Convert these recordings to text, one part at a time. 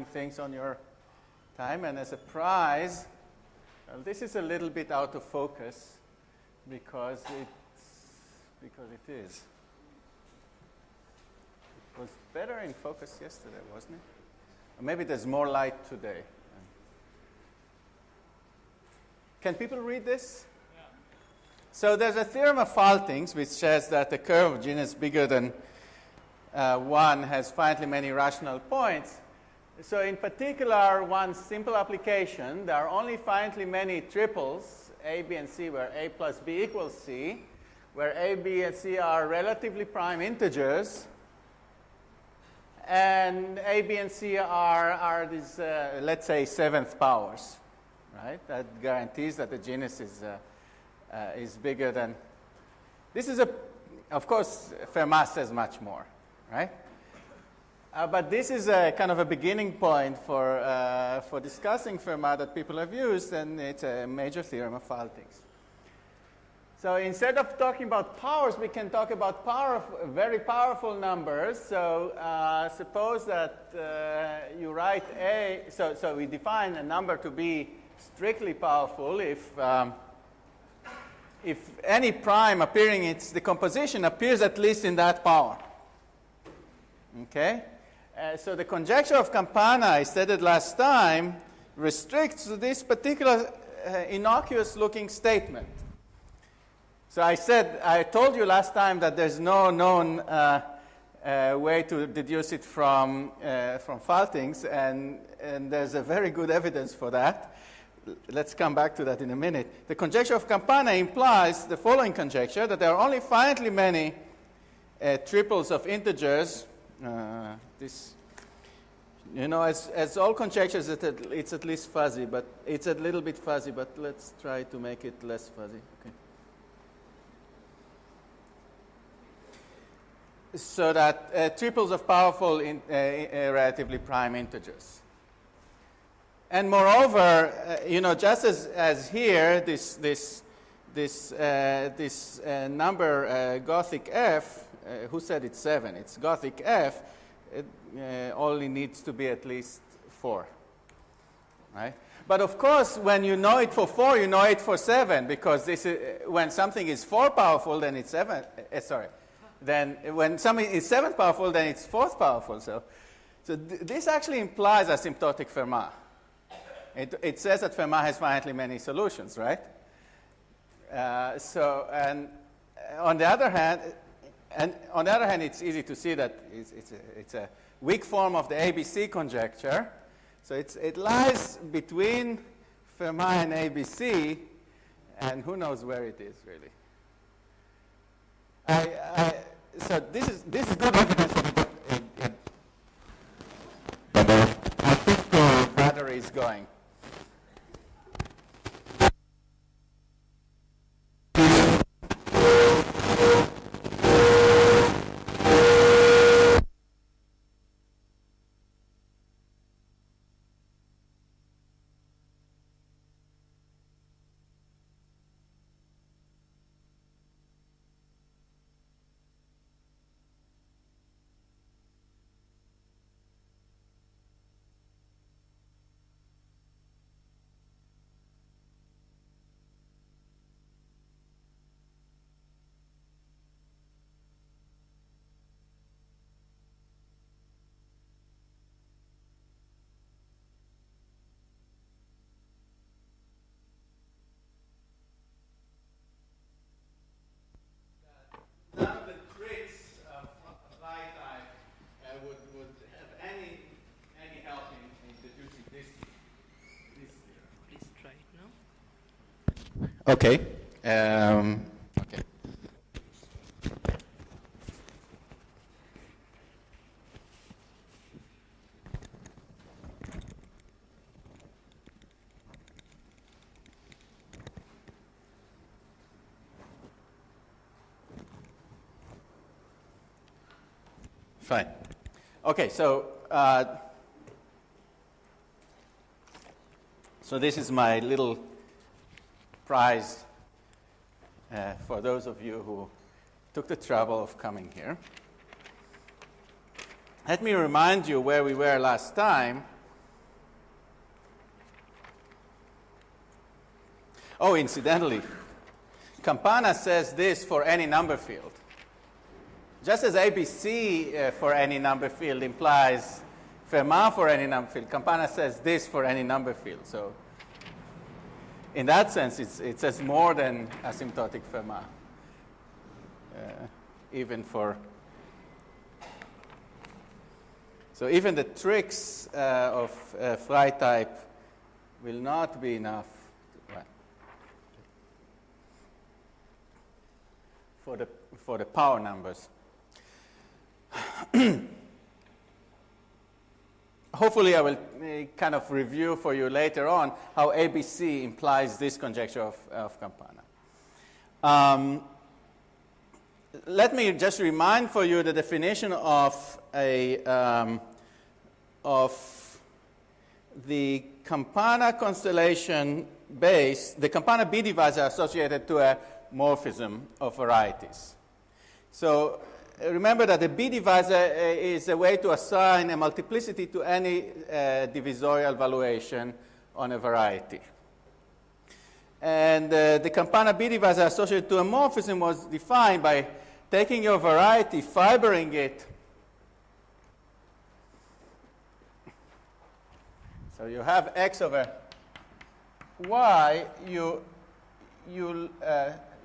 typing things on your time. And as a prize, well, this is a little bit out of focus because it is. It was better in focus yesterday, wasn't it? Or maybe there's more light today. Can people read this? Yeah. So there's a theorem of Falting's which says that a curve of genus bigger than 1 has finitely many rational points. So in particular, one simple application, there are only finitely many triples, A, B, and C, where A plus B equals C, where A, B, and C are relatively prime integers, and A, B, and C are these, let's say, 7th powers, right? That guarantees that the genus is bigger than. This is of course, Fermat says much more, right? But this is a kind of a beginning point for discussing Fermat that people have used, and it's a major theorem of Falting's. So instead of talking about powers, we can talk about very powerful numbers. So suppose that you write A, so we define a number to be strictly powerful if any prime appearing in its decomposition appears at least in that power. Okay? So the conjecture of Campana I stated last time restricts to this particular innocuous-looking statement. So I told you last time that there's no known way to deduce it from Falting's, and there's a very good evidence for that. Let's come back to that in a minute. The conjecture of Campana implies the following conjecture, that there are only finitely many triples of integers. This, you know, as all conjectures, it's at least fuzzy, but it's a little bit fuzzy, but let's try to make it less fuzzy. Okay. So that triples of powerful relatively prime integers. And moreover, you know, just as here, this number Gothic F, who said it's 7? It's Gothic F. It only needs to be at least 4, right? But of course, when you know it for 4, you know it for 7, because this is, when something is 4 powerful, then it's 7. Then when something is 7 powerful, then it's 4th powerful. So this actually implies asymptotic Fermat. It says that Fermat has finitely many solutions, right? And on the other hand, it's easy to see that it's a weak form of the ABC conjecture. So it lies between Fermat and ABC, and who knows where it is really. So this is good evidence that I think the battery is going. Okay. Okay. Fine. Okay, so this is my little prize for those of you who took the trouble of coming here. Let me remind you where we were last time. Oh, incidentally, Campana says this for any number field. Just as ABC for any number field implies Fermat for any number field, Campana says this for any number field. So in that sense, it says more than asymptotic Fermat, even for. So even the tricks of Frey type will not be enough for the power numbers. Hopefully I will kind of review for you later on how ABC implies this conjecture of Campana. Let me just remind for you the definition of the Campana constellation base, the Campana B divisor associated to a morphism of varieties. So remember that the B divisor is a way to assign a multiplicity to any divisorial valuation on a variety. And the Campana B divisor associated to a morphism was defined by taking your variety, fibering it. So you have X over Y, you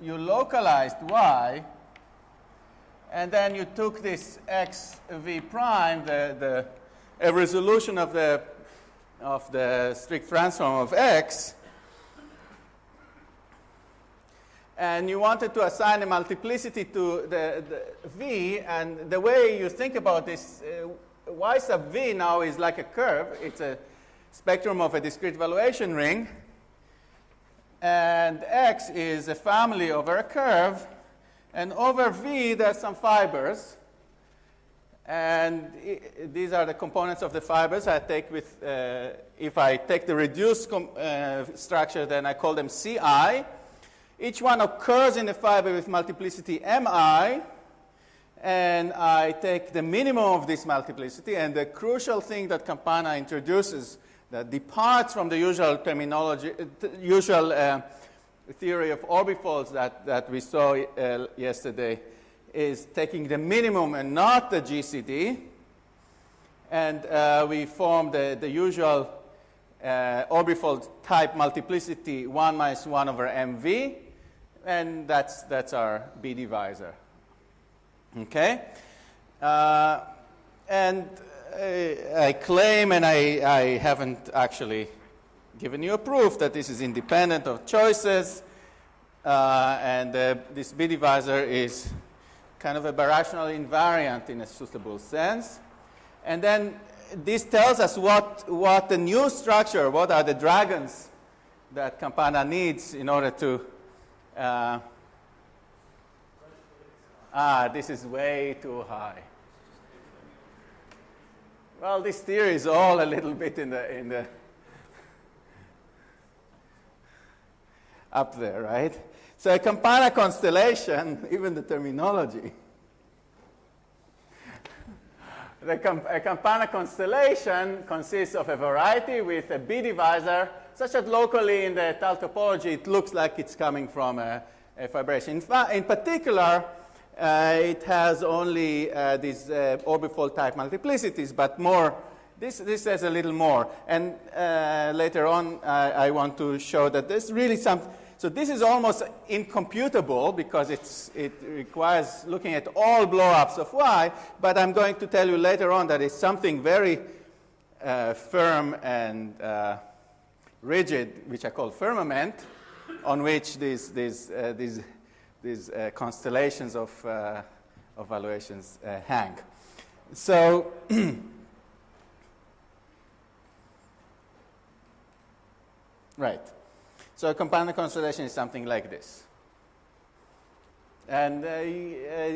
localized Y, and then you took this X V prime, a resolution of the strict transform of X, and you wanted to assign a multiplicity to the V, and the way you think about this, Y sub V now is like a curve. It's a spectrum of a discrete valuation ring, and X is a family over a curve, and over V there's some fibers, and these are the components of the fibers I take with, if I take the reduced structure, then I call them CI. Each one occurs in the fiber with multiplicity MI, and I take the minimum of this multiplicity, and the crucial thing that Campana introduces that departs from the usual terminology, usual theory of orbifolds that we saw yesterday, is taking the minimum and not the GCD. And we form the usual orbifold type multiplicity 1 minus 1 over MV, and that's our B divisor. Okay? And I claim, and I haven't actually given you a proof, that this is independent of choices, and this B divisor is kind of a birational invariant in a suitable sense. And then this tells us what the new structure, what are the dragons that Campana needs in order to this is way too high. Well, this theory is all a little bit in the up there, right? So a Campana constellation, even the terminology, a Campana constellation consists of a variety with a B divisor, such that locally in the Tal topology it looks like it's coming from a fibration. In particular, it has only these orbifold type multiplicities, but more. This says a little more. And later on, I want to show that there's really some. So this is almost incomputable because it requires looking at all blowups of Y. But I'm going to tell you later on that it's something very firm and rigid, which I call firmament, on which these constellations of valuations hang. So right. So a Campana constellation is something like this. And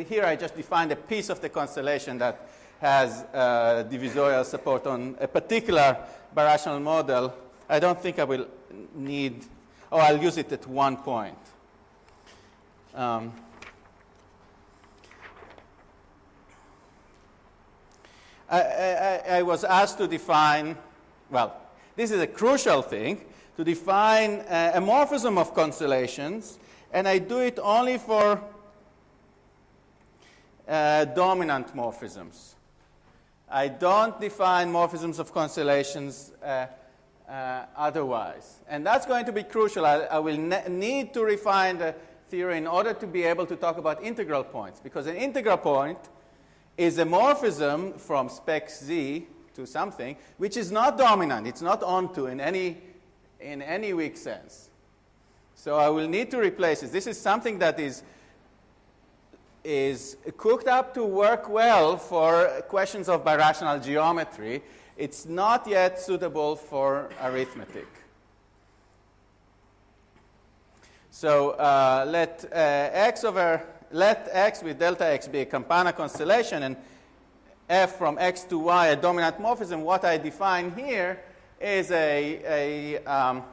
here I just defined a piece of the constellation that has divisorial support on a particular birational model. I don't think I will need, I'll use it at one point. I was asked to define, well, this is a crucial thing. to define a morphism of constellations, and I do it only for dominant morphisms. I don't define morphisms of constellations otherwise. And that's going to be crucial. I will need to refine the theory in order to be able to talk about integral points, because an integral point is a morphism from spec Z to something which is not dominant. It's not onto in any weak sense. So I will need to replace it. This is something that is cooked up to work well for questions of birational geometry. It's not yet suitable for arithmetic. So let x with delta x be a Campana constellation, and f from x to y a dominant morphism. What I define here is an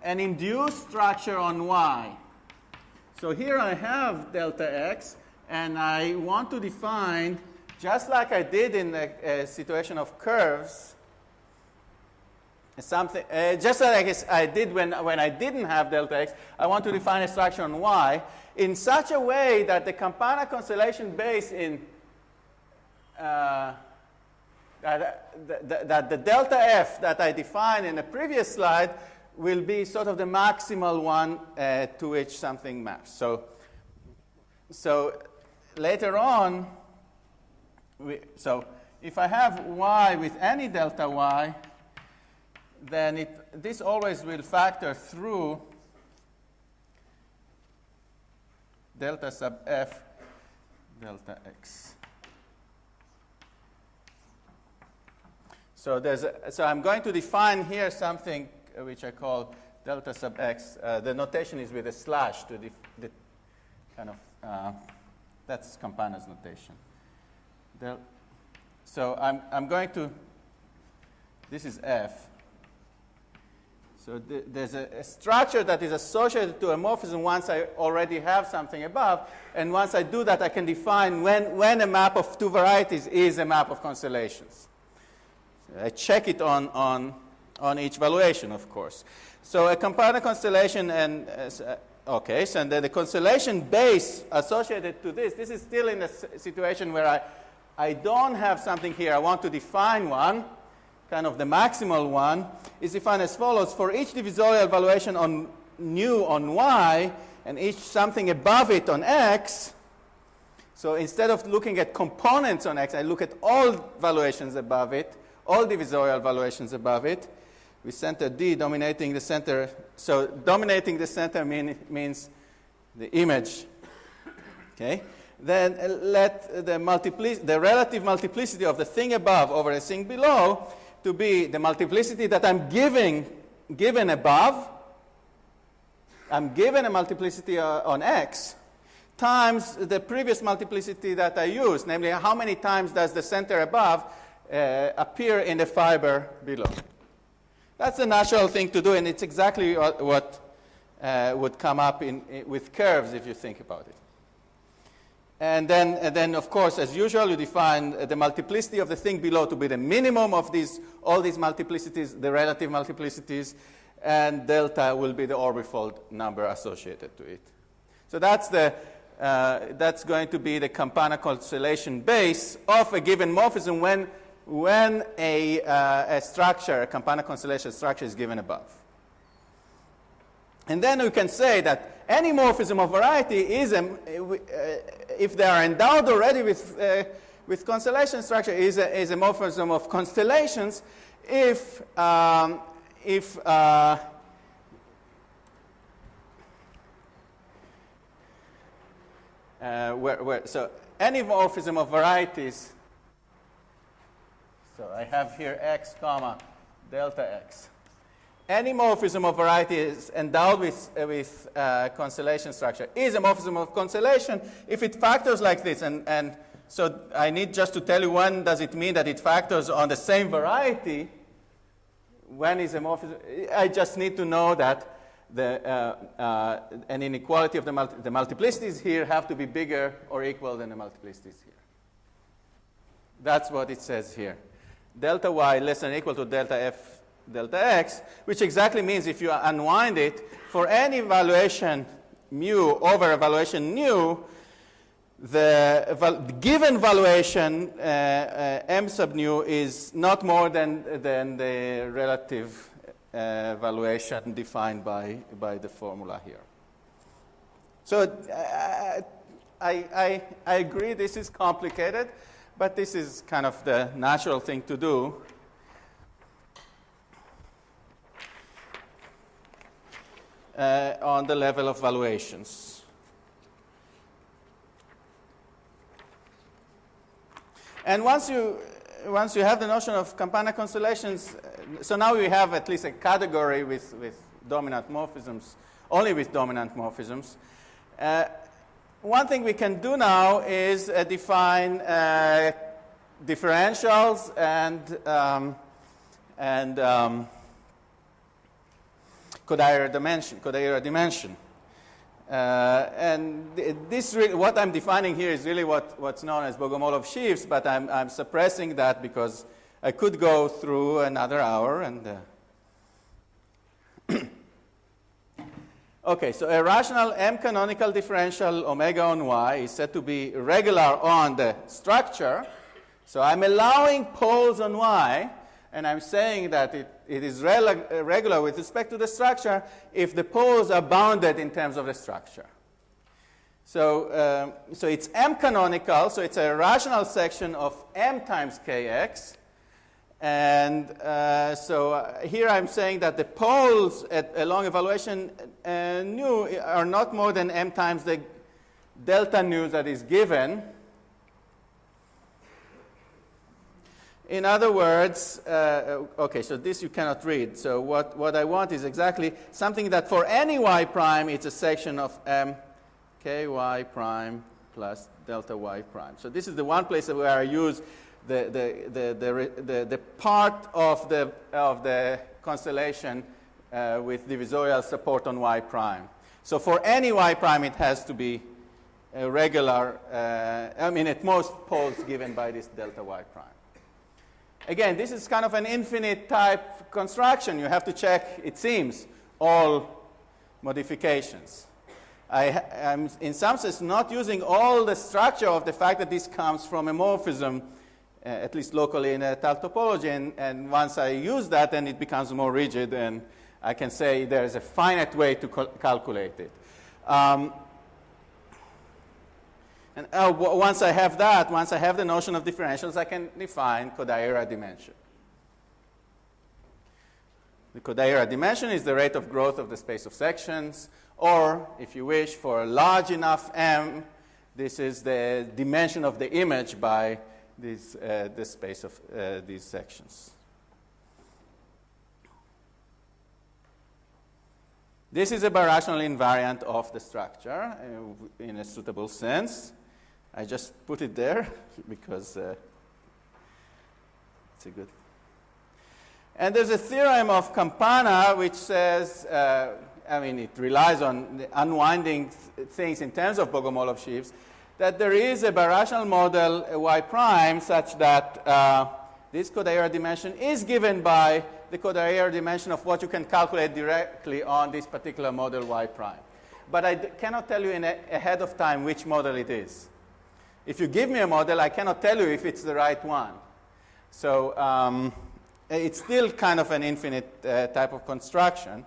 induced structure on y. So here I have delta x, and I want to define, just like I did in the situation of curves, something just like I did when I didn't have delta x. I want to define a structure on y in such a way that the Campana constellation base in that the delta f that I defined in the previous slide will be sort of the maximal one to which something maps. So later on, so if I have y with any delta y, then this always will factor through delta sub f delta x. So I'm going to define here something which I call delta sub x. The notation is with a slash to the kind of that's Campana's notation. So I'm going to, this is f. So there's a structure that is associated to a morphism once I already have something above, and once I do that, I can define when a map of two varieties is a map of constellations. So I check it on each valuation, of course. So a Campana constellation, and okay, so and then the constellation base associated to this is still in a situation where I don't have something here. I want to define one. Kind of the maximal one is defined as follows. For each divisorial valuation on nu on y, and each something above it on x, so instead of looking at components on x, I look at all valuations above it, all divisorial valuations above it, with center D dominating the center. So dominating the center means the image. Okay? Then let the relative multiplicity of the thing above over the thing below to be the multiplicity that I'm given above. I'm given a multiplicity on x times the previous multiplicity that I used, namely how many times does the center above appear in the fiber below. That's the natural thing to do, and it's exactly what would come up with curves if you think about it. And then, of course, as usual, you define the multiplicity of the thing below to be the minimum of all these multiplicities, the relative multiplicities, and delta will be the orbifold number associated to it. So that's going to be the Campana constellation base of a given morphism when a structure, a Campana constellation structure, is given above. And then we can say that any morphism of variety is, if they are endowed already with constellation structure, is a morphism of constellations if so any morphism of varieties. So I have here x comma delta x. Any morphism of variety is endowed with constellation structure is a morphism of constellation if it factors like this. And so I need just to tell you when does it mean that it factors on the same variety. When is a morphism? I just need to know that an inequality of the multiplicities here have to be bigger or equal than the multiplicities here. That's what it says here. Delta y less than or equal to delta f delta x, which exactly means if you unwind it, for any valuation mu over evaluation nu, the given valuation m sub nu is not more than the relative valuation defined by the formula here. So I agree this is complicated, but this is kind of the natural thing to do. On the level of valuations. And once you have the notion of Campana constellations, so now we have at least a category with dominant morphisms, only with dominant morphisms. One thing we can do now is define differentials and Kodaira dimension. And this really, what I'm defining here is really what's known as Bogomolov sheaves, but I'm suppressing that because I could go through another hour. And okay, so a rational M-canonical differential omega on Y is said to be regular on the structure. So I'm allowing poles on Y, and I'm saying that it is regular with respect to the structure if the poles are bounded in terms of the structure. So, so it's M-canonical, so it's a rational section of M times Kx. And here I'm saying that the poles along evaluation nu are not more than M times the delta nu that is given. In other words, okay, so this you cannot read. So what I want is exactly something that for any y prime, it's a section of m ky prime plus delta y prime. So this is the one place where I use the part of the constellation with divisorial support on y prime. So for any y prime, it has to be a regular, I mean, at most poles given by this delta y prime. Again, this is kind of an infinite type construction. You have to check, it seems, all modifications. I'm, in some sense, not using all the structure of the fact that this comes from a morphism, at least locally in a tile topology. And once I use that, then it becomes more rigid, and I can say there's a finite way to calculate it. And once I have that, once I have the notion of differentials, I can define Kodaira dimension. The Kodaira dimension is the rate of growth of the space of sections, or, if you wish, for a large enough M, this is the dimension of the image by this, the space of these sections. This is a birational invariant of the structure in a suitable sense. I just put it there because it's a good. And there's a theorem of Campana which says, I mean, it relies on unwinding things in terms of Bogomolov sheaves, that there is a birational model y prime such that this Kodaira dimension is given by the Kodaira dimension of what you can calculate directly on this particular model y prime. But I cannot tell you ahead of time which model it is. If you give me a model, I cannot tell you if it's the right one. So it's still kind of an infinite type of construction.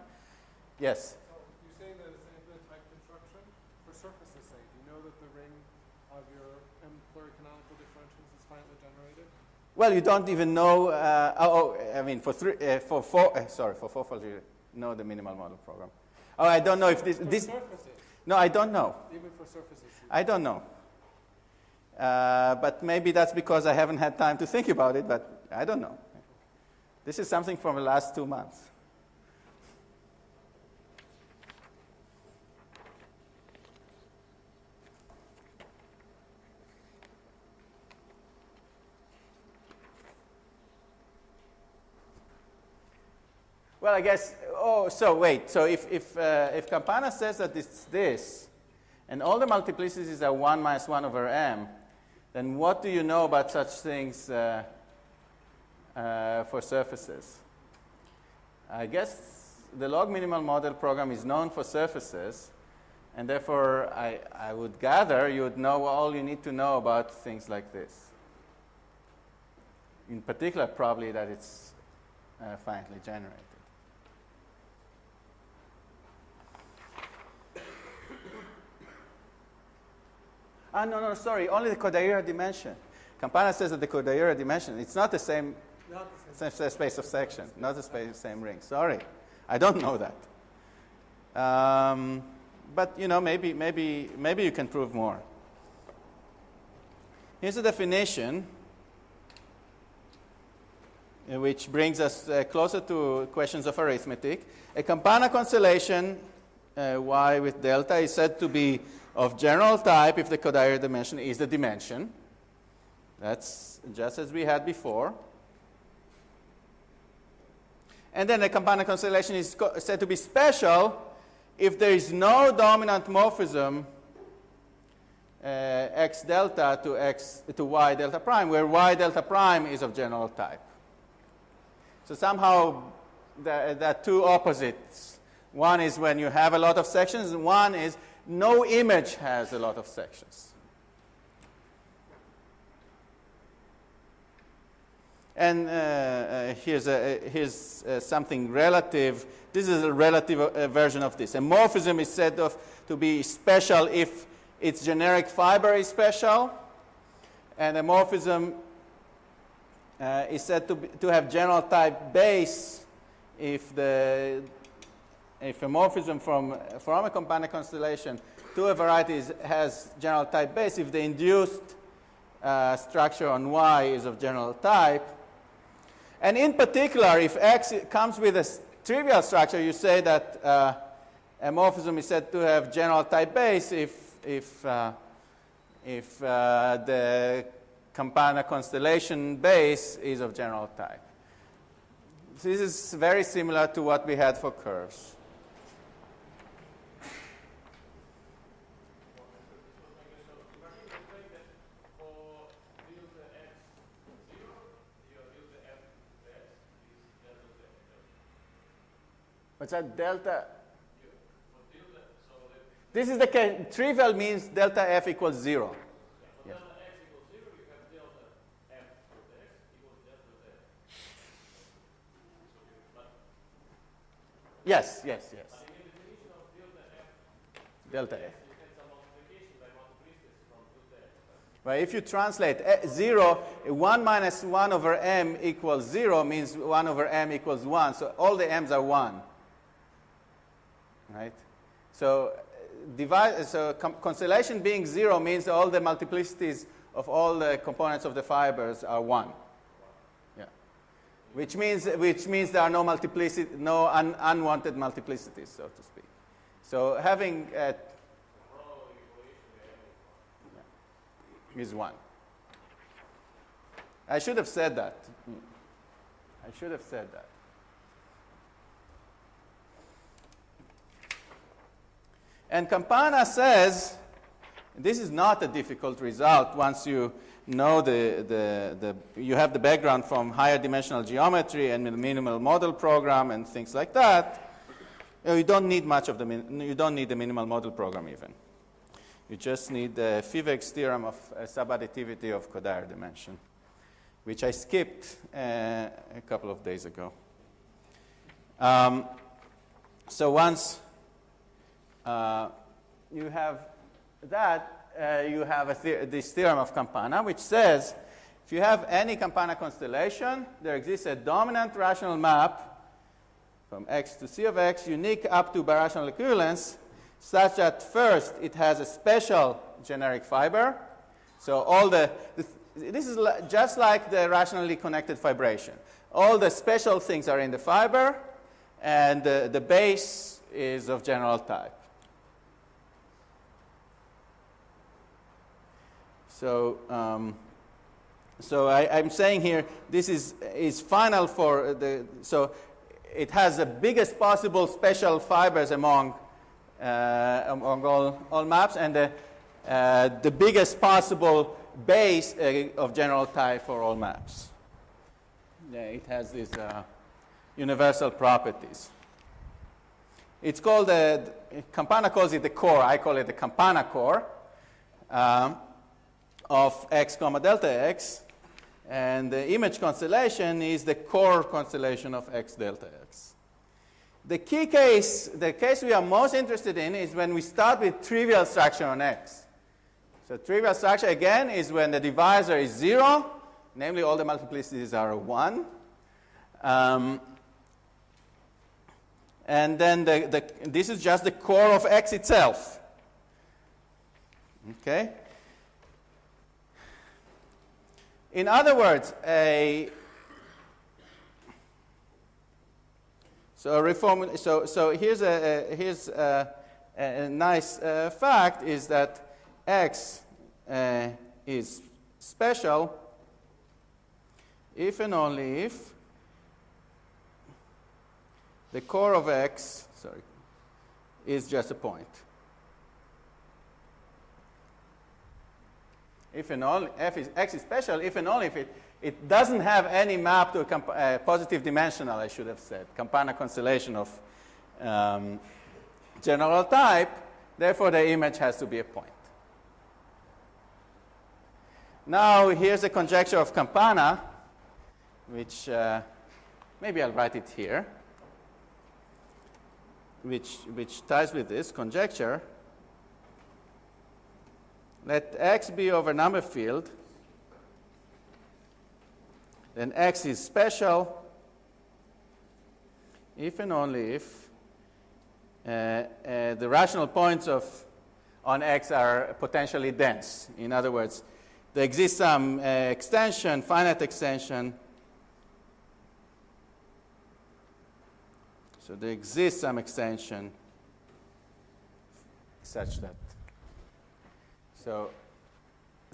Yes? So you say that it's an infinite type construction for surfaces, say. Do you know that the ring of your pluricanonical differentials is finitely generated? Well, you don't even know. I mean, for fourfold, you know the minimal model program. Oh, I don't know if this. Surfaces. No, I don't know. Even for surfaces. I don't know. But maybe that's because I haven't had time to think about it, but I don't know. This is something from the last 2 months. Well, I guess, so wait. So if Campana says that it's this, and all the multiplicities are 1 minus 1 over m, then what do you know about such things for surfaces? I guess the log minimal model program is known for surfaces, and therefore I would gather you would know all you need to know about things like this. In particular, probably that it's finitely generated. No, sorry, only the Kodaira dimension. Campana says that the Kodaira dimension, it's not the same, same space of section, not the same ring. Sorry, I don't know that. But, you know, maybe you can prove more. Here's a definition, which brings us closer to questions of arithmetic. A Campana constellation, Y with delta, is said to be of general type if the Kodaira dimension is the dimension. That's just as we had before. And then a Campana constellation is said to be special if there is no dominant morphism x delta to y delta prime, where y delta prime is of general type. So somehow there are two opposites. One is when you have a lot of sections, and one is no image has a lot of sections. And here's something relative. This is a relative version of this. A morphism is said to be special if its generic fiber is special, and a morphism is said to have general type base if a morphism from a Campana constellation to a variety has general type base if the induced structure on Y is of general type. And in particular, if X comes with a trivial structure, you say that a morphism is said to have general type base if the Campana constellation base is of general type. This is very similar to what we had for curves. What's that? Delta? This is the case. Trivial means delta f equals 0. Yes. Delta x equals 0, you have delta f delta x equals delta f. Yes. But in the definition of delta f, you get some multiplication by multiplicities from delta x. But if you translate 0, 1 minus 1 over m equals 0 means 1 over m equals 1. So all the m's are 1. Right? So constellation being 0 means all the multiplicities of all the components of the fibers are 1. Yeah. Which means there are no unwanted multiplicities, so to speak. So having is 1. I should have said that. And Campana says, this is not a difficult result once you know you have the background from higher dimensional geometry and the minimal model program and things like that. You don't need much of you don't need the minimal model program even. You just need the Fiveg's theorem of subadditivity of Kodaira dimension, which I skipped a couple of days ago. So once you have that, you have this theorem of Campana, which says if you have any Campana constellation, there exists a dominant rational map from X to C of X, unique up to birational equivalence, such that first it has a special generic fiber. So all this is just like the rationally connected fibration. All the special things are in the fiber, and the base is of general type. So, I'm saying here this is final for so it has the biggest possible special fibers among all maps, and the biggest possible base of general type for all maps. Yeah, it has this universal properties. It's called Campana calls it the core. I call it the Campana core of x comma delta x. And the image constellation is the core constellation of x delta x. The key case, the case we are most interested in is when we start with trivial structure on x. So trivial structure, again, is when the divisor is 0, namely all the multiplicities are 1. And then this is just the core of x itself. Okay? In other words, so here's a nice fact is that x is special if and only if the core of x, is just a point. If and only x is special, if and only if it doesn't have any map to a positive dimensional, I should have said, Campana constellation of general type, therefore the image has to be a point. Now here's a conjecture of Campana, which maybe I'll write it here, which ties with this conjecture. Let x be over number field, then x is special if and only if the rational points on x are potentially dense. In other words, there exists some extension, finite extension. So there exists some extension such that. So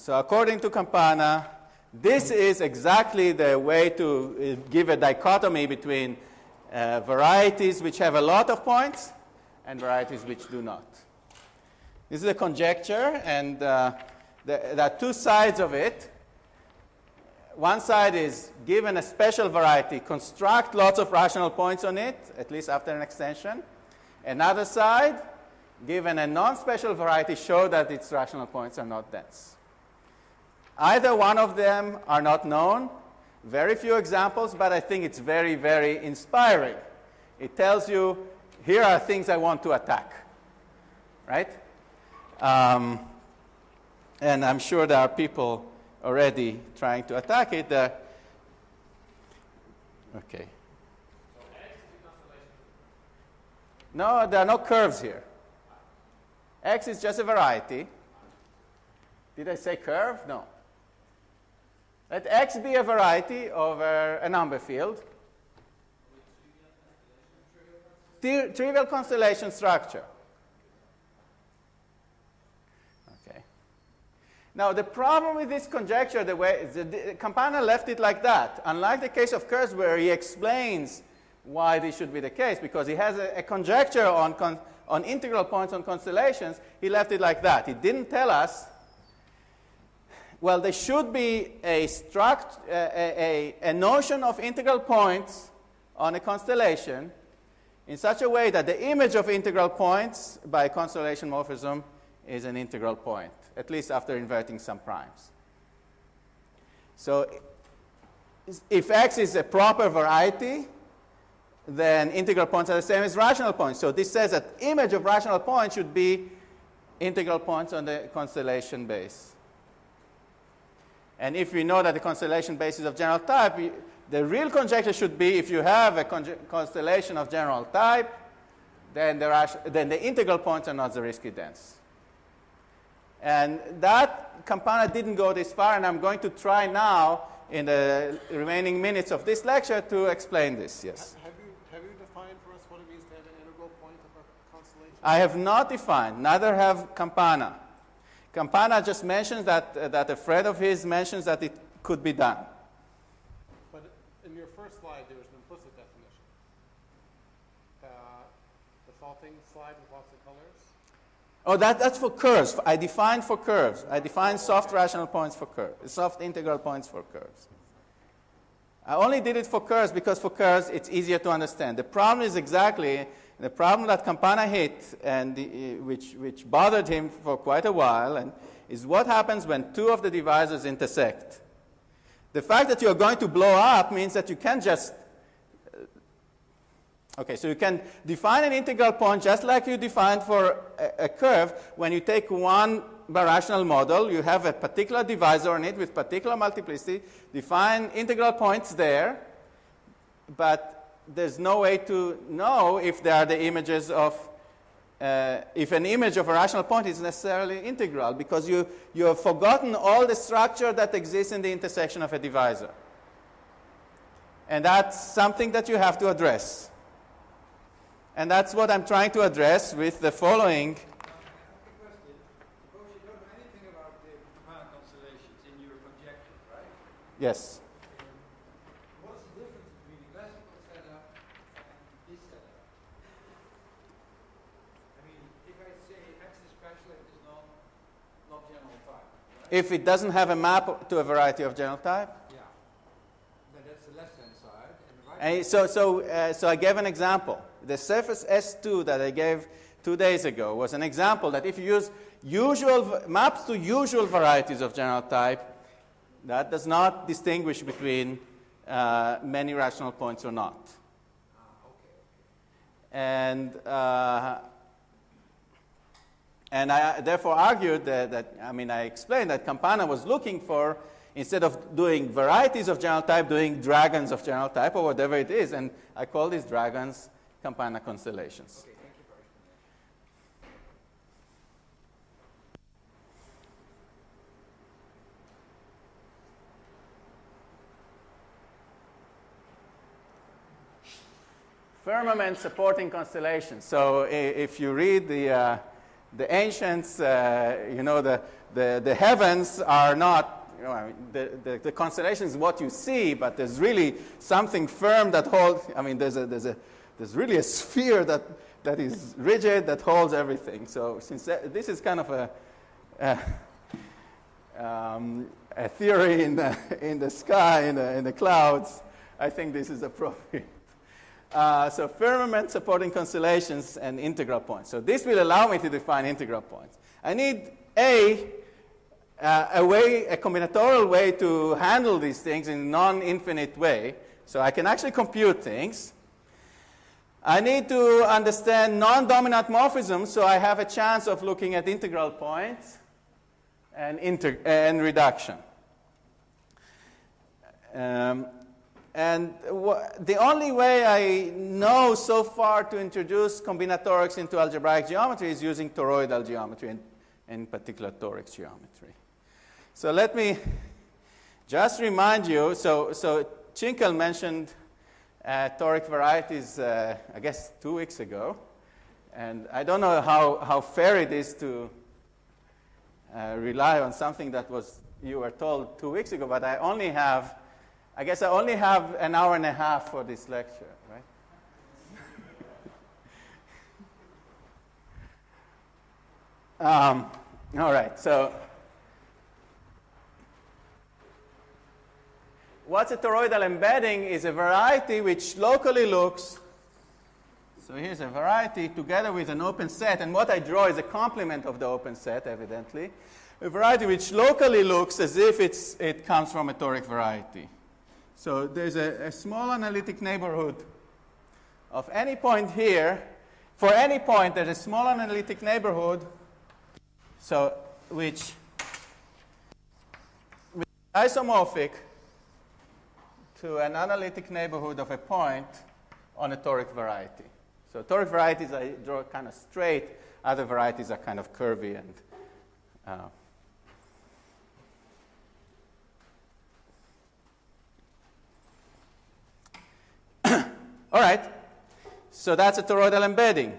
according to Campana, this is exactly the way to give a dichotomy between varieties which have a lot of points and varieties which do not. This is a conjecture, and there are two sides of it. One side is, given a special variety, construct lots of rational points on it, at least after an extension. Another side, given a non-special variety, show that its rational points are not dense. Either one of them are not known. Very few examples, but I think it's very, very inspiring. It tells you, here are things I want to attack, right? And I'm sure there are people already trying to attack it. Okay. No, there are no curves here. X is just a variety. Did I say curve? No. Let X be a variety over a number field. Trivial constellation structure. Okay. Now, the problem with this conjecture, the way Campana left it like that, unlike the case of curves where he explains why this should be the case, because he has a conjecture on integral points on constellations, he left it like that. He didn't tell us, well, there should be a notion of integral points on a constellation in such a way that the image of integral points by constellation morphism is an integral point, at least after inverting some primes. So if X is a proper variety, then integral points are the same as rational points. So this says that image of rational points should be integral points on the constellation base. And if we know that the constellation base is of general type, the real conjecture should be if you have a constellation of general type, then the integral points are not Zariski dense. And that Campana didn't go this far, and I'm going to try now in the remaining minutes of this lecture to explain this. Yes. Have you defined for us what it means to have an integral point of a constellation? I have not defined, neither have Campana. Campana just mentions that a friend of his mentions that it could be done. But in your first slide, there was an implicit definition. The faulting slide with lots of colors. Oh, that's for curves. I defined for curves. I defined soft rational points for curves, soft integral points for curves. I only did it for curves because for curves it's easier to understand. The problem is exactly the problem that Campana hit, and which bothered him for quite a while, and is what happens when two of the divisors intersect. The fact that you're going to blow up means that you can't just okay, so you can define an integral point just like you defined for a curve. When you take one birational model, you have a particular divisor on it with particular multiplicity, define integral points there, but there's no way to know if they are the images of, if an image of a rational point is necessarily integral, because you have forgotten all the structure that exists in the intersection of a divisor. And that's something that you have to address. And that's what I'm trying to address with the following. I have a question. Suppose you don't know anything about the Campana constellations in your conjecture, right? Yes. What's the difference between the classical setup and this setup? I mean, if I say X is special, it is not general type, right? If it doesn't have a map to a variety of general type? Yeah. Then that's the left-hand side. And the And so I gave an example. The surface S2 that I gave 2 days ago was an example that if you use maps to usual varieties of general type, that does not distinguish between many rational points or not. okay. And I therefore argued that I explained that Campana was looking for, instead of doing varieties of general type, doing dragons of general type or whatever it is, and I call these dragons Campana constellations. Okay, thank you for explaining. Firmament supporting constellations. So if you read the ancients, the heavens are not, the constellation is what you see, but there's really something firm that holds, there's really a sphere that is rigid, that holds everything. So since this is kind of a theory in the sky, in the clouds, I think this is appropriate. So firmament supporting constellations and integral points. So this will allow me to define integral points. I need a combinatorial way to handle these things in a non-infinite way, so I can actually compute things. I need to understand non-dominant morphisms, so I have a chance of looking at integral points and reduction. And the only way I know so far to introduce combinatorics into algebraic geometry is using toroidal geometry, and in particular toric geometry. So let me just remind you, so Chinkel mentioned toric varieties, I guess 2 weeks ago. And I don't know how fair it is to rely on something that you were told 2 weeks ago, but I only have an hour and a half for this lecture, right? All right, so what's a toroidal embedding is a variety which locally looks, so here's a variety together with an open set, and what I draw is a complement of the open set, evidently. A variety which locally looks as if it comes from a toric variety. So there's a small analytic neighborhood of any point here. For any point, there's a small analytic neighborhood, so which is isomorphic to an analytic neighborhood of a point on a toric variety. So toric varieties I draw kind of straight. Other varieties are kind of curvy and all right, so that's a toroidal embedding.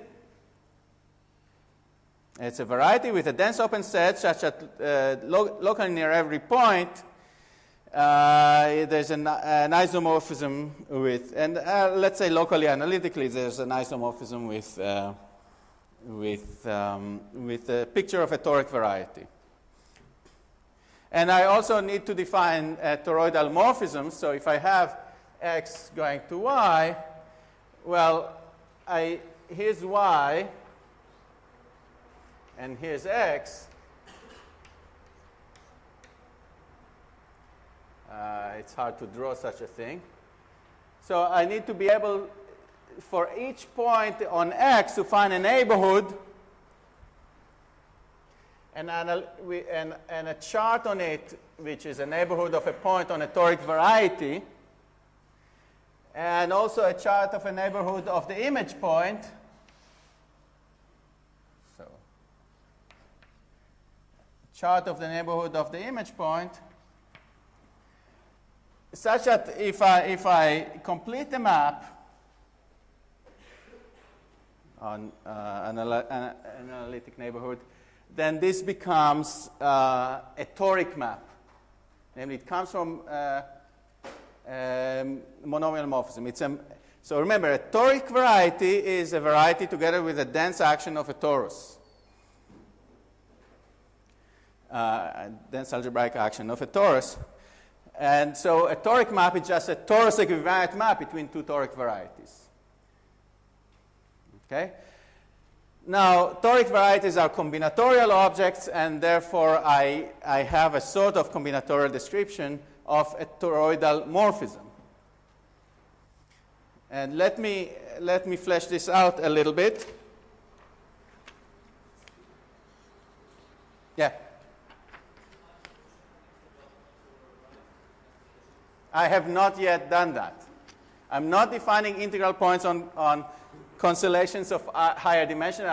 It's a variety with a dense open set such that locally near every point there's an isomorphism with, and let's say locally analytically there's an isomorphism with a picture of a toric variety. And I also need to define toroidal morphisms. So if I have x going to y, well, here's y, and here's x. It's hard to draw such a thing. So I need to be able, for each point on x, to find a neighborhood and a chart on it, which is a neighborhood of a point on a toric variety, and also a chart of a neighborhood of the image point. So, chart of the neighborhood of the image point, such that if I complete the map on an analytic neighborhood, then this becomes a toric map. Namely, it comes from monomial morphism. So remember, a toric variety is a variety together with a dense action of a torus. A dense algebraic action of a torus. And so a toric map is just a torus equivariant map between two toric varieties. Okay? Now, toric varieties are combinatorial objects, and therefore I have a sort of combinatorial description of a toroidal morphism. And let me flesh this out a little bit. Yeah. I have not yet done that. I'm not defining integral points on constellations of higher dimension.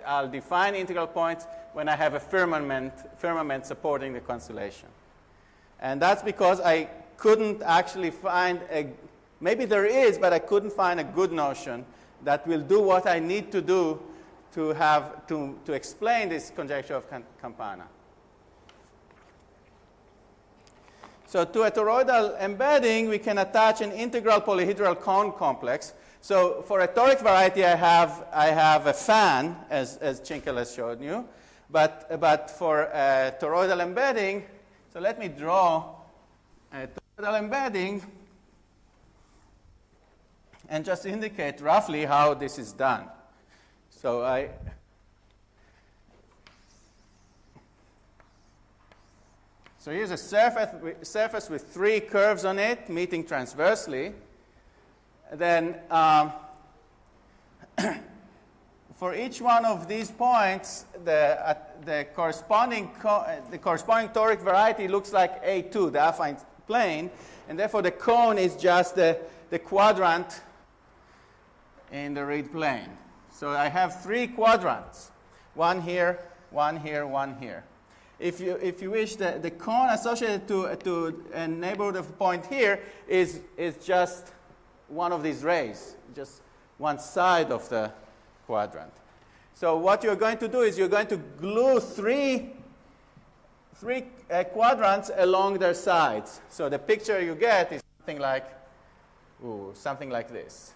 I'll define integral points when I have a firmament supporting the constellation. And that's because I couldn't actually find maybe there is, but I couldn't find a good notion that will do what I need to do to explain this conjecture of Campana. So to a toroidal embedding, we can attach an integral polyhedral cone complex. So for a toric variety, I have a fan, as Chinkel has shown you. But for a toroidal embedding, so let me draw a toroidal embedding and just indicate roughly how this is done. So So here's a surface with three curves on it, meeting transversely. Then for each one of these points, the corresponding toric variety looks like A2, the affine plane, and therefore the cone is just the quadrant in the reed plane. So I have three quadrants, one here, one here, one here. If you wish, the cone associated to a neighborhood of a point here is just one of these rays, just one side of the quadrant. So what you're going to do is you're going to glue three quadrants along their sides. So the picture you get is something like this.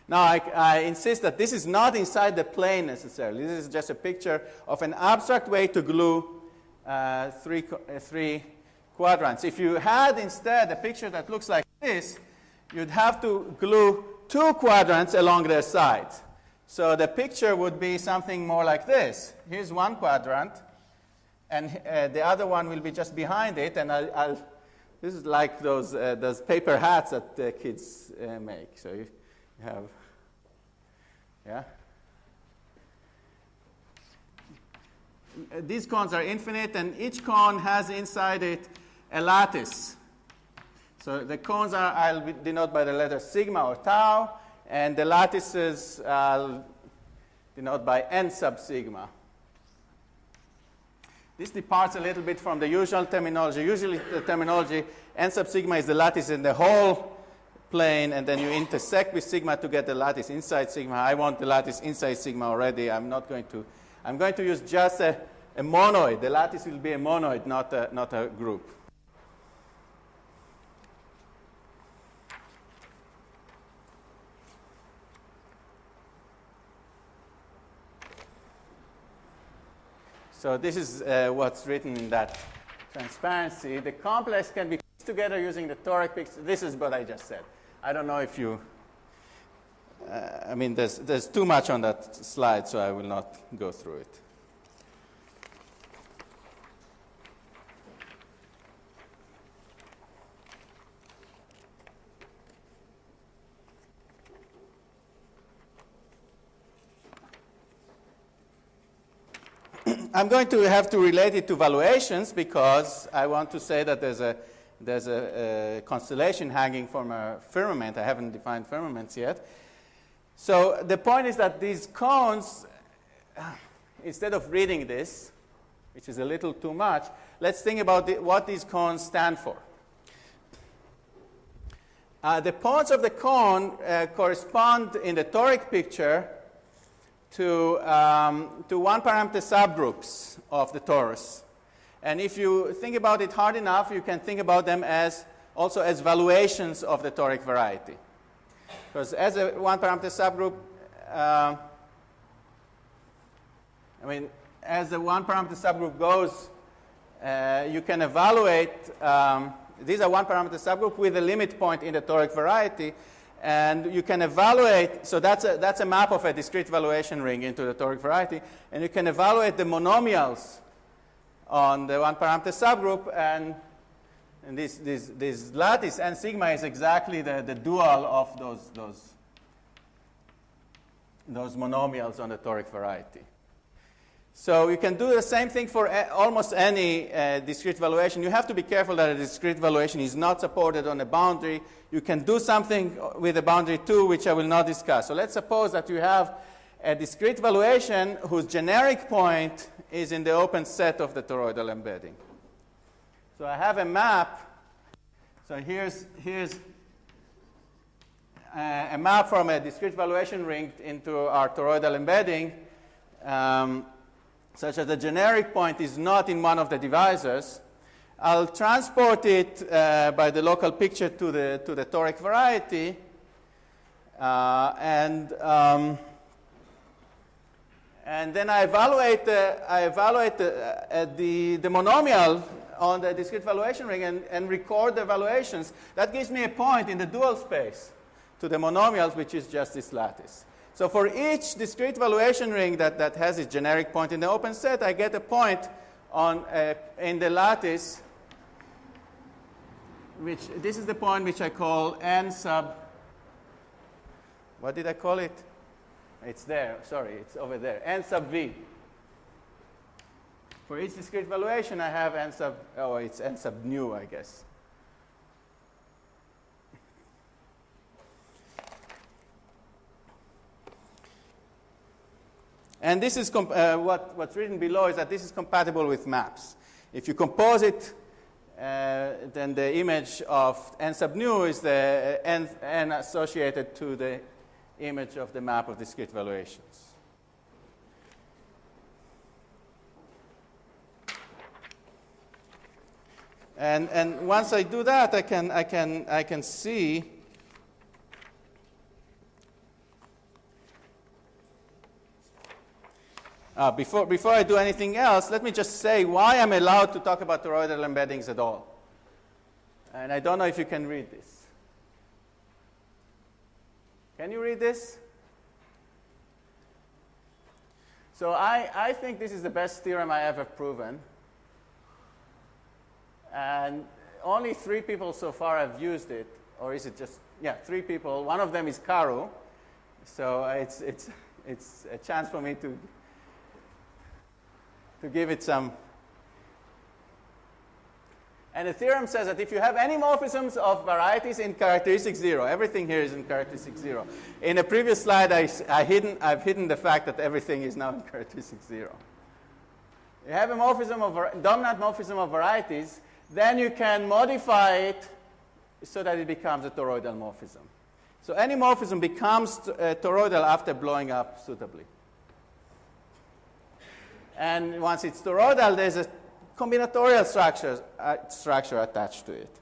Now, I insist that this is not inside the plane necessarily. This is just a picture of an abstract way to glue three quadrants. If you had instead a picture that looks like this, you'd have to glue two quadrants along their sides. So the picture would be something more like this. Here's one quadrant, and the other one will be just behind it. And this is like those paper hats that the kids make. So you have, yeah. These cones are infinite, and each cone has inside it a lattice. So the cones I'll denote by the letter sigma or tau, and the lattices I'll denote by n sub sigma. This departs a little bit from the usual terminology. Usually the terminology n sub sigma is the lattice in the whole plane, and then you intersect with sigma to get the lattice inside sigma. I want the lattice inside sigma already. I'm going to use just a monoid. The lattice will be a monoid, not a group. So this is what's written in that transparency, the complex can be pieced together using the toric picture. This is what I just said. I don't know if you, I mean, there's too much on that slide, so I will not go through it. I'm going to have to relate it to valuations because I want to say that there's a constellation hanging from a firmament. I haven't defined firmaments yet. So the point is that these cones, instead of reading this, which is a little too much, let's think about what these cones stand for. The points of the cone correspond in the toric picture to one-parameter subgroups of the torus. And if you think about it hard enough, you can think about them also as valuations of the toric variety. Because as a one-parameter subgroup, I mean, as the one-parameter subgroup goes, you can evaluate, these are one-parameter subgroup with a limit point in the toric variety. And you can evaluate, so that's a map of a discrete valuation ring into the toric variety. And you can evaluate the monomials on the one-parameter subgroup. And this lattice n sigma is exactly the dual of those monomials on the toric variety. So you can do the same thing for almost any discrete valuation. You have to be careful that a discrete valuation is not supported on a boundary. You can do something with a boundary too, which I will not discuss. So let's suppose that you have a discrete valuation whose generic point is in the open set of the toroidal embedding. So I have a map. So here's a map from a discrete valuation ring into our toroidal embedding. Such that the generic point is not in one of the divisors. I'll transport it by the local picture to the toric variety, and then I evaluate the monomial on the discrete valuation ring and record the evaluations. That gives me a point in the dual space to the monomials, which is just this lattice. So for each discrete valuation ring that has its generic point in the open set, I get a point in the lattice, which this is the point which I call n sub, what did I call it? It's there, sorry, it's over there, n sub v. For each discrete valuation, I have n sub, oh, it's n sub nu, I guess. And this is what's written below is that this is compatible with maps. If you compose it, then the image of n sub nu is the n associated to the image of the map of discrete valuations. And once I do that, I can see. Before I do anything else, let me just say why I'm allowed to talk about toroidal embeddings at all. And I don't know if you can read this. Can you read this? So I think this is the best theorem I ever proven. And only 3 people so far have used it. Or is it just, yeah, 3 people. One of them is Karu. So it's a chance for me to give it some. And the theorem says that if you have any morphisms of varieties in characteristic 0, everything here is in characteristic 0. In a previous slide, I've hidden the fact that everything is now in characteristic 0. You have a morphism of dominant morphism of varieties, then you can modify it so that it becomes a toroidal morphism. So any morphism becomes toroidal after blowing up suitably. And once it's toroidal, there's a combinatorial structure attached to it.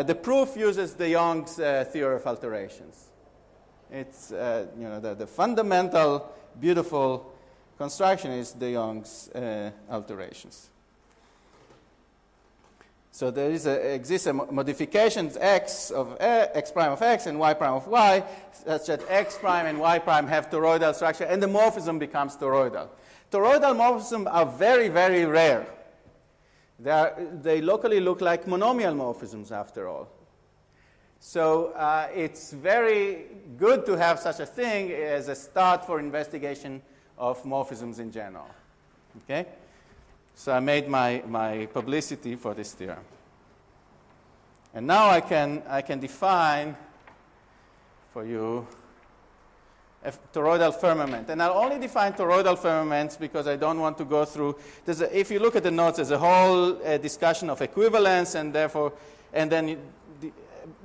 The proof uses de Jong's theory of alterations. It's the fundamental, beautiful construction is de Jong's alterations. So there exists a modification x of x prime of x and y prime of y, such that x prime and y prime have toroidal structure, and the morphism becomes toroidal. Toroidal morphisms are very, very rare. They locally look like monomial morphisms, after all. So it's very good to have such a thing as a start for investigation of morphisms in general. Okay? So I made my publicity for this theorem. And now I can define for you a toroidal firmament. And I'll only define toroidal firmaments because I don't want to go through. If you look at the notes, there's a whole discussion of equivalence, and therefore, and then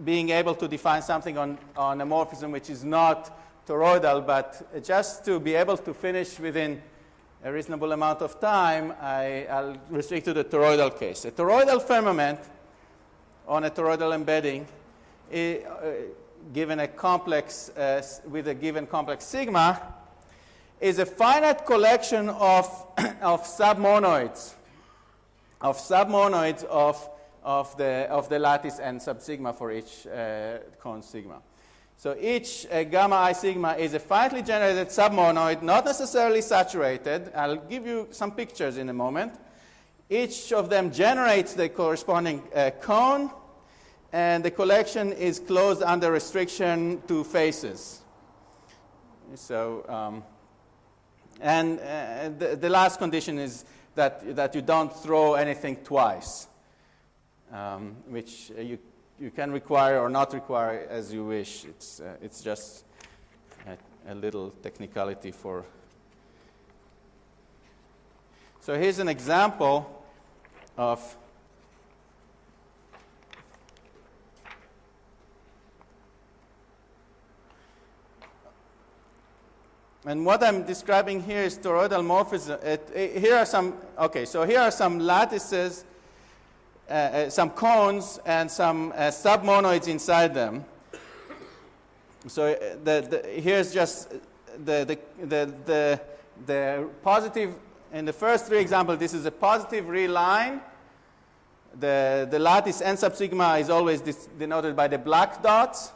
being able to define something on a morphism which is not toroidal, but just to be able to finish within a reasonable amount of time, I'll restrict to the toroidal case. A toroidal firmament on a toroidal embedding, given a complex with a given complex sigma, is a finite collection of submonoids, of the lattice and subsigma for each cone sigma. So each gamma I sigma is a finitely generated submonoid, not necessarily saturated. I'll give you some pictures in a moment. Each of them generates the corresponding cone, and the collection is closed under restriction to faces. So, the last condition is that you don't throw anything twice, which you can require or not require as you wish. It's just a little technicality for. So here's an example of and what I'm describing here is toroidal morphism. Here are some lattices, some cones, and some submonoids inside them. So here's just the positive. In the first three examples, this is a positive real line. The lattice n sub sigma is always denoted by the black dots.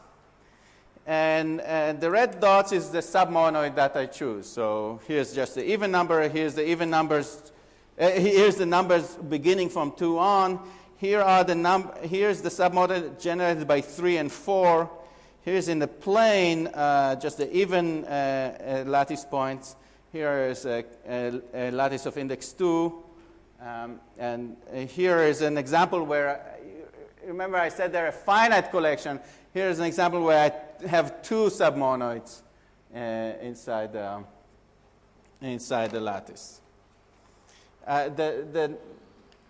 And the red dots is the submonoid that I choose. So here's just the even number. Here's the even numbers. Here's the numbers beginning from 2 on. Here's the submonoid generated by 3 and 4. Here's in the plane just the even lattice points. Here is a lattice of index 2. And here is an example where, remember I said they're a finite collection. Here is an example where I have 2 submonoids inside the lattice.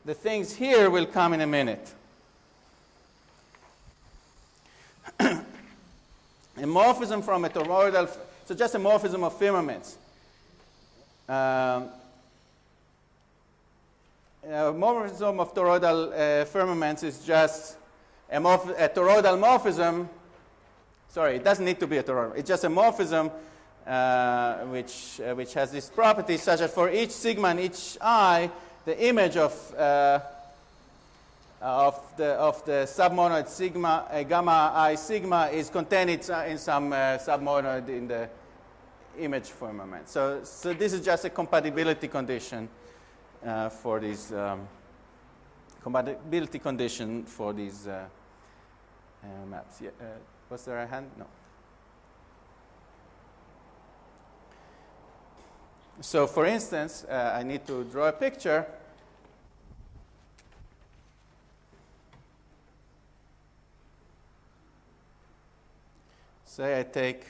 The things here will come in a minute. A morphism from a toroidal, so just a morphism of firmaments. A morphism of toroidal firmaments is just a toroidal morphism. Sorry, it doesn't need to be a toroidal. It's just a morphism which has this property such that for each sigma and each I, the image of the submonoid sigma, gamma I sigma, is contained in some submonoid in the image firmament. So this is just a compatibility condition for these compatibility condition for these maps. Yeah, was there a hand? No. So for instance, I need to draw a picture. Say I take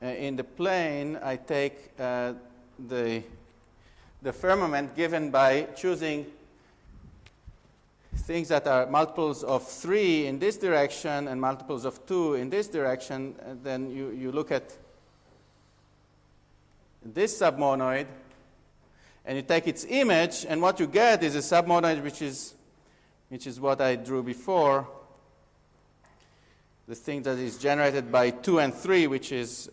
in the plane, I take the firmament given by choosing things that are multiples of 3 in this direction and multiples of 2 in this direction. And then you look at this submonoid, and you take its image, and what you get is a submonoid which is what I drew before. The thing that is generated by 2 and 3, which is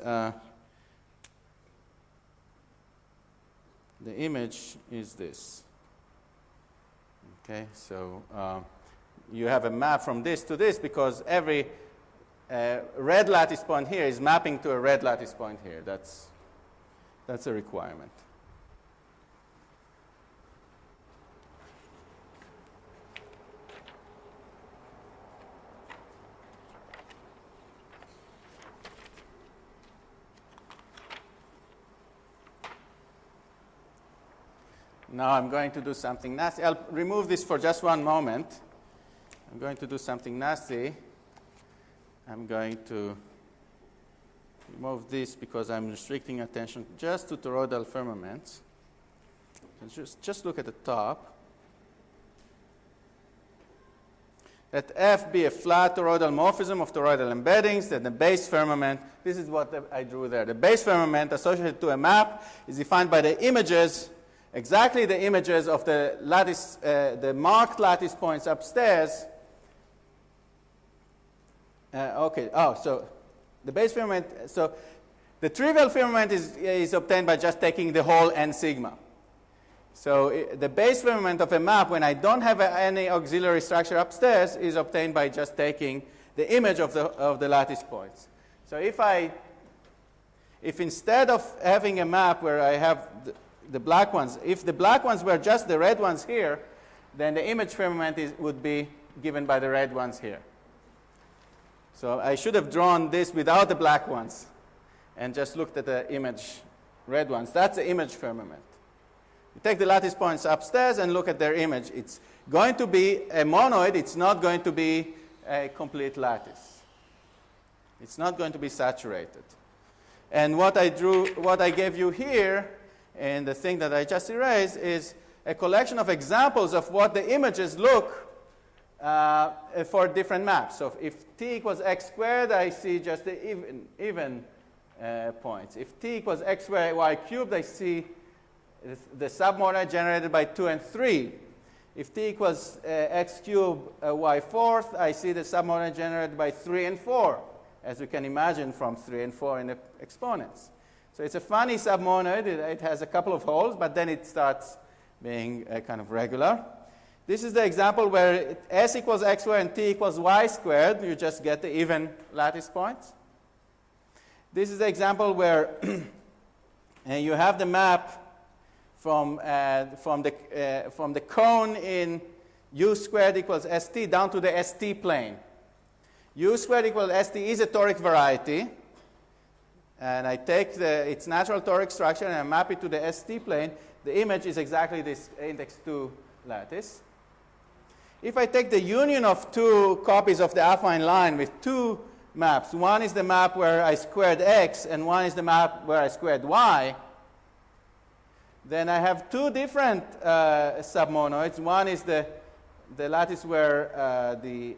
the the image is this. Okay, so you have a map from this to this because every red lattice point here is mapping to a red lattice point here. That's a requirement. Now I'm going to do something nasty. I'll remove this for just one moment. I'm going to do something nasty. I'm going to remove this because I'm restricting attention just to toroidal firmaments. And just look at the top. Let F be a flat toroidal morphism of toroidal embeddings, then the base firmament, this is what I drew there. The base firmament associated to a map is defined by the images, exactly the images of the lattice, the marked lattice points upstairs. So the base firmament, so the trivial firmament is obtained by just taking the whole n sigma. So the base firmament of a map, when I don't have any auxiliary structure upstairs, is obtained by just taking the image of the lattice points. So if instead of having a map where I have the black ones, if the black ones were just the red ones here, then the image firmament would be given by the red ones here. So I should have drawn this without the black ones and just looked at the image red ones. That's the image firmament. You take the lattice points upstairs and look at their image. It's going to be a monoid. It's not going to be a complete lattice. It's not going to be saturated. And what I gave you here, and the thing that I just erased, is a collection of examples of what the images look for different maps. So if t equals x squared, I see just the even points. If t equals x squared y cubed, I see the submonoid generated by 2 and 3. If t equals x cubed y fourth, I see the submonoid generated by 3 and 4, as you can imagine from 3 and 4 in the exponents. So it's a funny submonoid. It has a couple of holes, but then it starts being kind of regular. This is the example where s equals x squared and t equals y squared. You just get the even lattice points. This is the example where you have the map from the cone in u squared equals st down to the st plane. U squared equals st is a toric variety. And I take its natural toric structure and I map it to the st plane. The image is exactly this index 2 lattice. If I take the union of two copies of the affine line with two maps, one is the map where I squared x and one is the map where I squared y, then I have two different submonoids. One is the lattice where the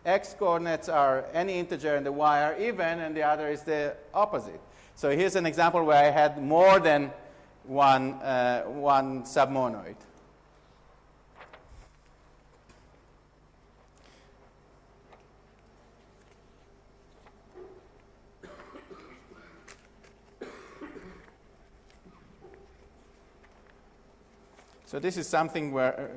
x coordinates are any integer and the y are even, and the other is the opposite. So here's an example where I had more than one submonoid. So this is something where,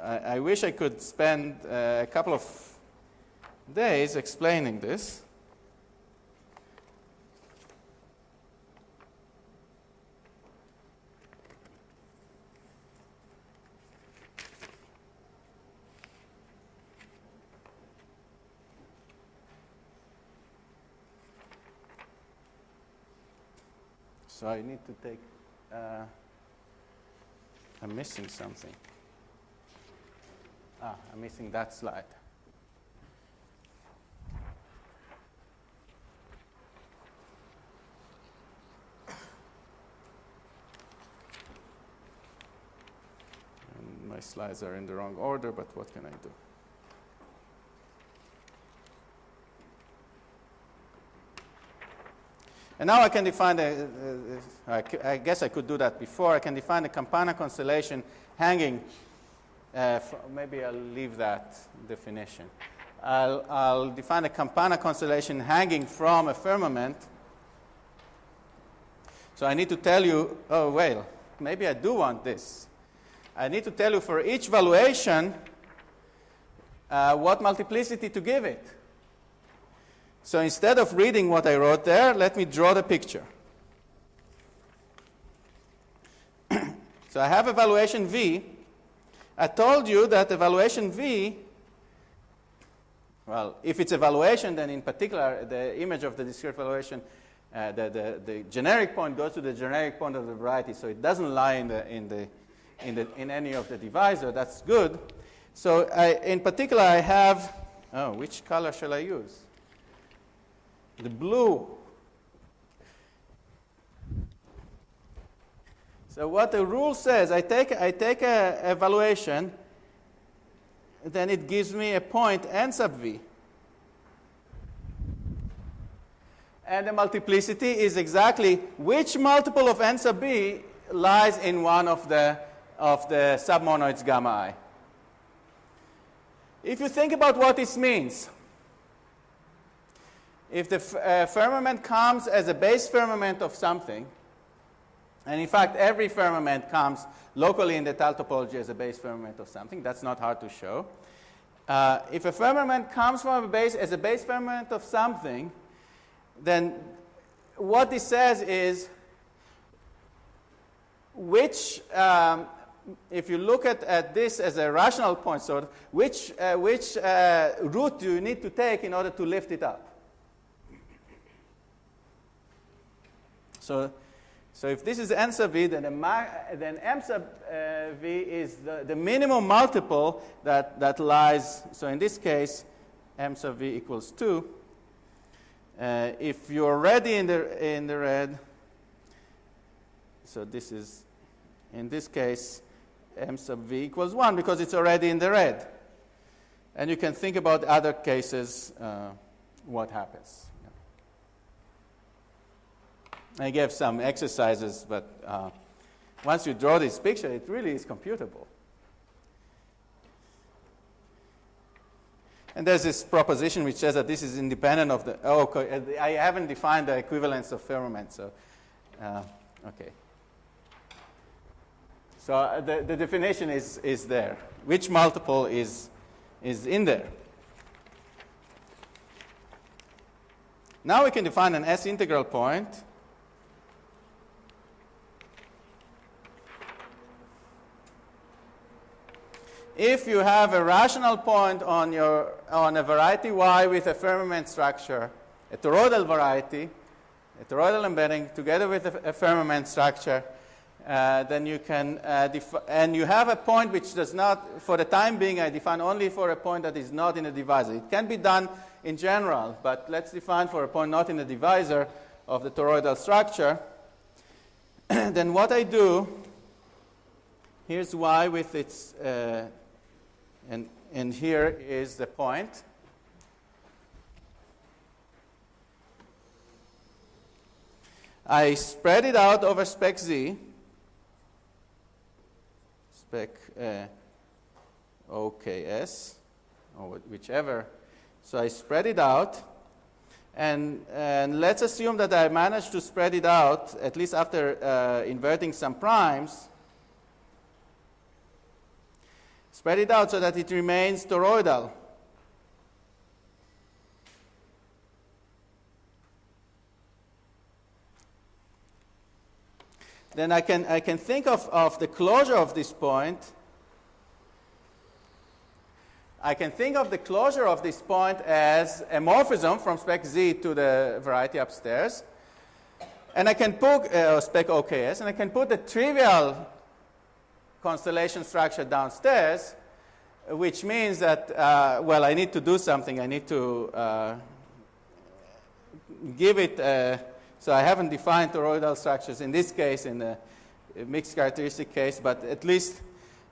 I wish I could spend a couple of days explaining this. So I need to take... I'm missing something. I'm missing that slide. And my slides are in the wrong order, but what can I do? And now I can define I guess I could do that before. I can define the Campana constellation hanging. Maybe I'll leave that definition. I'll define a Campana constellation hanging from a firmament. So I need to tell you, oh, well, maybe I do want this. I need to tell you for each valuation what multiplicity to give it. So instead of reading what I wrote there, let me draw the picture. So I have a valuation V. I told you that the valuation V, well, if it's a valuation, then in particular, the image of the discrete valuation, the generic point goes to the generic point of the variety, so it doesn't lie in any of the divisor. That's good. So in particular, I have, oh, which color shall I use? The blue. So what the rule says, I take a evaluation, then it gives me a point n sub v. And the multiplicity is exactly which multiple of n sub b lies in one of the submonoids gamma I. If you think about what this means, if the firmament comes as a base firmament of something, and in fact every firmament comes locally in the Tal topology as a base firmament of something, that's not hard to show. If a firmament comes from as a base firmament of something, then what this says is which, if you look at this as a rational point, sort of, which route do you need to take in order to lift it up? So if this is n sub v, then m sub v is the minimum multiple that lies. So in this case, m sub v equals 2. If you're already in the red, so this is, in this case, m sub v equals 1 because it's already in the red. And you can think about other cases, what happens. I gave some exercises, but once you draw this picture, it really is computable. And there's this proposition which says that this is independent of the, oh, I haven't defined the equivalence of firmament, so, okay. So the definition is there. Which multiple is in there? Now we can define an S integral point. If you have a rational point on a variety Y with a firmament structure, a toroidal variety, a toroidal embedding together with a firmament structure, then you can and you have a point which does not, for the time being, I define only for a point that is not in a divisor. It can be done in general, but let's define for a point not in the divisor of the toroidal structure. Then what I do, here's Y with its and here is the point. I spread it out over spec Z, spec OKS, or whichever. So I spread it out, and let's assume that I managed to spread it out, at least after inverting some primes. Spread it out so that it remains toroidal. Then I can think of the closure of this point. I can think of the closure of this point as a morphism from spec Z to the variety upstairs. And I can put spec OKS, and I can put the trivial constellation structure downstairs, which means that, well, I need to do something. I need to give it, so I haven't defined toroidal structures in this case, in the mixed characteristic case, but at least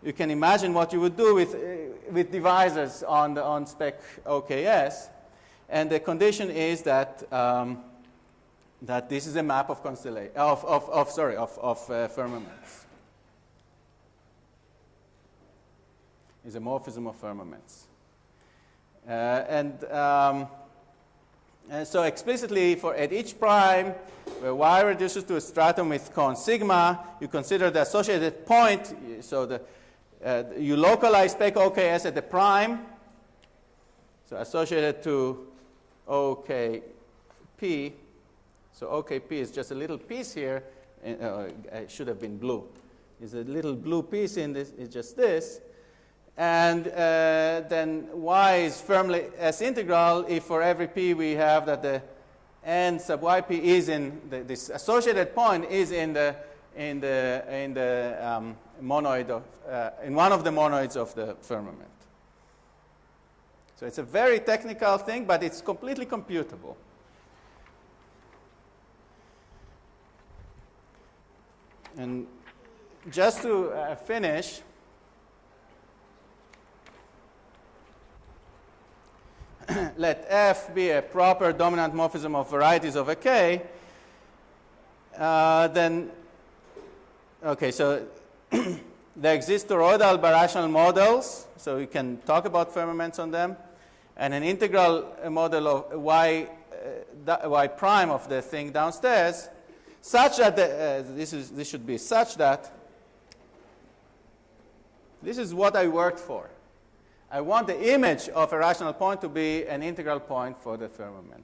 you can imagine what you would do with divisors on spec OKS. And the condition is that, that this is a map of firmaments. Is a morphism of firmaments. And so explicitly, at each prime, where y reduces to a stratum with cone sigma, you consider the associated point. So you localize spec OKS at the prime, so associated to OKP. So OKP is just a little piece here. It should have been blue. There's a little blue piece in this. It's just this. And then y is firmly S integral if for every p we have that the n sub yp is in this associated point is in monoid of in one of the monoids of the firmament. So it's a very technical thing, but it's completely computable. And just to finish, let F be a proper dominant morphism of varieties of a K, then, okay, so there exist toroidal birational models, so we can talk about firmaments on them, and an integral model of y prime of the thing downstairs, such that this should be such that this is what I worked for. I want the image of a rational point to be an integral point for the firmament,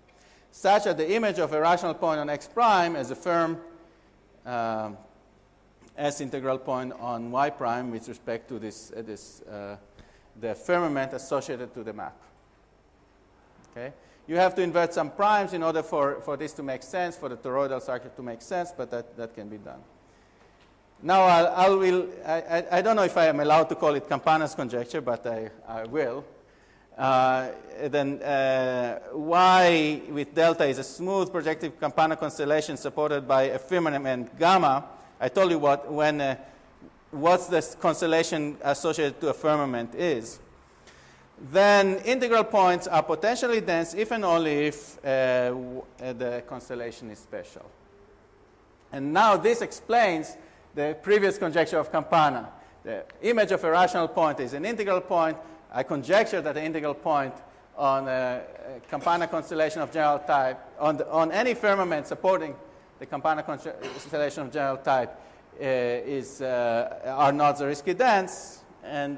such that the image of a rational point on x prime is a firm S integral point on y prime with respect to the firmament associated to the map. Okay? You have to invert some primes in order for this to make sense, for the toroidal circuit to make sense, but that can be done. Now, I don't know if I am allowed to call it Campana's conjecture, but I will. Then Y with delta is a smooth projective Campana constellation supported by a firmament gamma. I told you what's the constellation associated to a firmament is. Then integral points are potentially dense if and only if the constellation is special. And now this explains the previous conjecture of Campana. The image of a rational point is an integral point. I conjecture that the integral point on a Campana constellation of general type, on any firmament supporting the Campana constellation of general type, are not Zariski dense. And